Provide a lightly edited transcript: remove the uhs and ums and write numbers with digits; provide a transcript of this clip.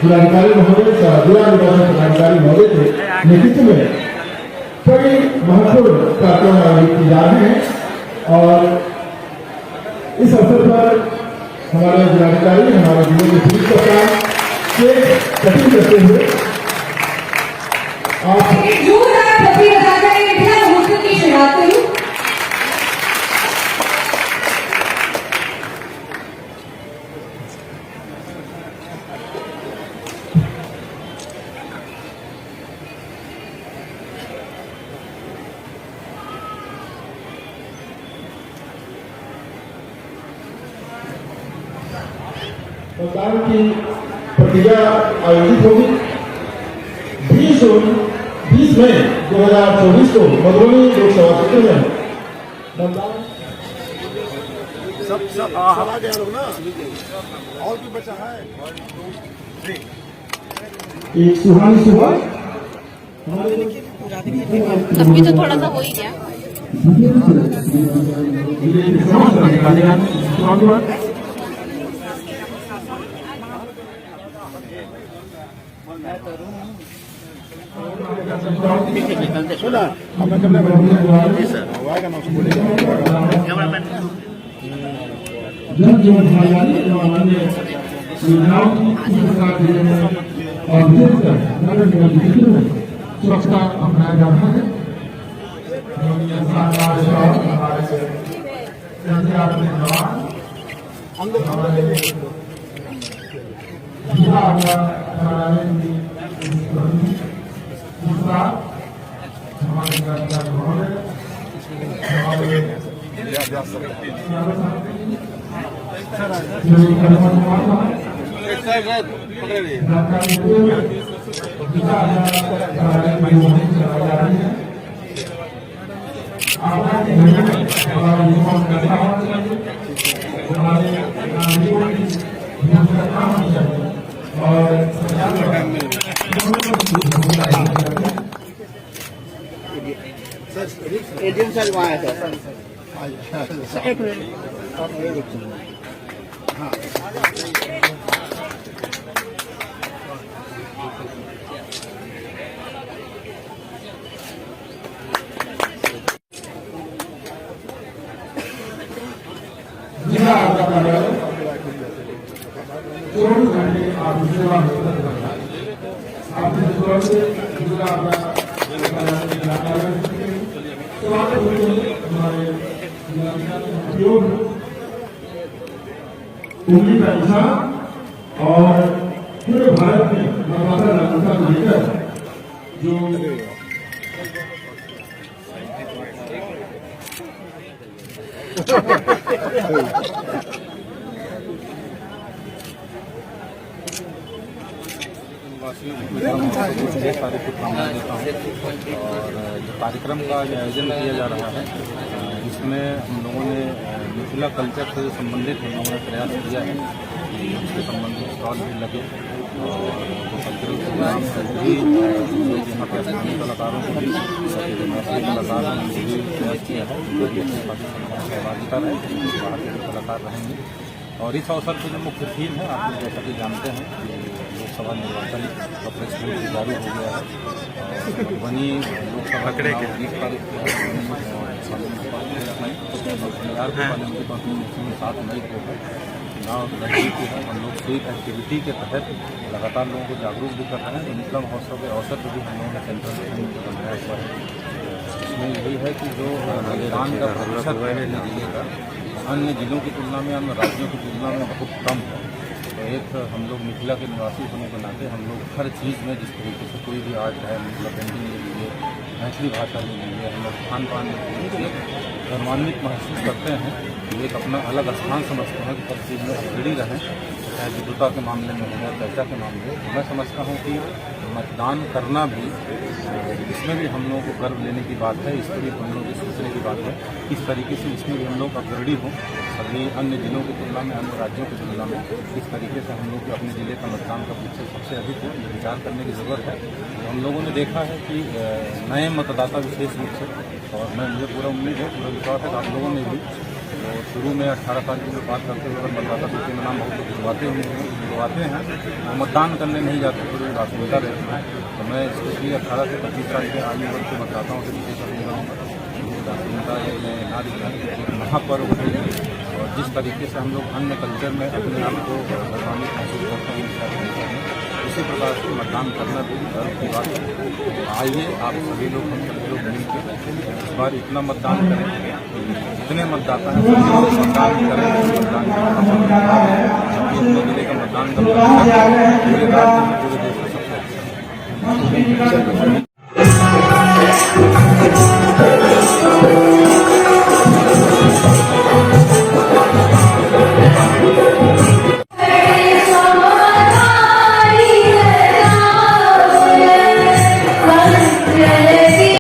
जिलाधिकारी महोदय जिला निर्वाचन पदाधिकारी महोदय के नेतृत्व में कई महत्वपूर्ण कार्यक्रम आयोजित किए जा रहे हैं और इस अवसर पर हमारे जिलाधिकारी हमारे जिले के पुलिस कप्तान के कटिंग करते हुए आप की शुरुआत करूं। मतदान की प्रक्रिया आयोजित होगी 20 मई 2024 को मधुबनी लोकसभा क्षेत्र में मतदान सब हरा गया लोग ना और भी बचा है। एक सुहानी सुबह अभी तो थोड़ा सा हो ही गया। सुना अपना कैमरा ना उसको कैमरामैन सुरक्षा अपनाया जा रहा है। एडीएम सर वहाँ है सर। एक मिनट हाँ जिला आपका कार्यालय 24 घंटे आपकी सेवा में तत्पर है। आपके द्वारा से जिला आपका उंगली का निशान और पूरे भारत में मतदाता जागरूकता को लेकर जो और जो कार्यक्रम का आयोजन किया जा रहा है इसमें हम लोगों ने मिथिला कल्चर से संबंधित हम लोगों ने प्रयास किया है कि इससे संबंधित स्टॉल भी लगे और जो कल्चरल प्रोग्राम भी यहाँ पर स्थानीय कलाकारों को भी जो मैथिली कलाकार हैं उनको भी प्रयास किया है सहभागिता रहे बाहर के कलाकार रहेंगे। और इस अवसर पर जो मुख्य थीम है आप लोग जैसा कि जानते हैं कि लोकसभा निर्वाचन का प्रेक्षण जारी हो गया है। मधुबनी लोकसभा के 20 तारीख को 7 मई को है चुनाव लड़ने की है। हम लोग स्वीप एक्टिविटी के तहत लगातार लोगों को जागरूक भी कर रहे हैं। मिथिला महोत्सव के अवसर पर भी हम लोगों ने सेंट्रल बनाया हुआ है। इसमें यही है कि जो मतदान का प्रतिशत है जिले का अन्य जिलों की तुलना में अन्य राज्यों की तुलना में बहुत कम है। तो एक हम लोग मिथिला के निवासी होने के नाते हम लोग हर चीज़ में जिस तरीके से कोई भी आर्ट है मतलब पेंटिंग ले लीजिए मैथिली भाषा ले लीजिए हम लोग खान पान ले लीजिए गर्वान्वित महसूस करते हैं कि एक अपना अलग स्थान समझते हैं कि हर चीज़ में अग्रणी रहें चाहे विद्युता के मामले में हो या चर्चा के मामले में। मैं समझता हूँ कि मतदान करना भी इसमें भी हम लोगों को गर्व लेने की बात है। इसमें भी हम लोग सोचने की बात है किस तरीके से इसमें भी हम लोग अग्रणी हों सभी अन्य जिलों की तुलना में अन्य राज्यों की तुलना में किस तरीके से हम लोग अपने ज़िले का मतदान का प्रतिशत सबसे अधिक हो ये विचार करने की ज़रूरत है। तो हम लोगों ने देखा है कि नए मतदाता विशेष रूप से और मुझे पूरा उम्मीद है पूरा विश्वास है कि आप लोगों ने भी तो शुरू में 18 साल की बात करते हुए मतदाता सूची में नाम बहुत लोग जुड़वाते हुए जो आते हैं वो मतदान करने नहीं जाते, थोड़ी राजनीता रहती है। तो मैं इसलिए 18 से 25 साल के आयु वर्ग के मतदाताओं से विशेष अपील करूँगा। राजनीता में ना दिखाएं, एक महापर्व है और जिस तरीके से हम लोग अन्य कल्चर में अपने आप को गौरवान्वित महसूस करते हैं, उसी प्रकार से मतदान करना भी गर्व की बात है। आइए आप सभी लोग, हम सभी लोग मिलकर इस बार इतना मतदान करें, जितने मतदाता हैं सभी लोग मतदान करें। मतदान अपने जिले का मतदान का पूरे राज्य में, पूरे देश में सबसे अच्छा।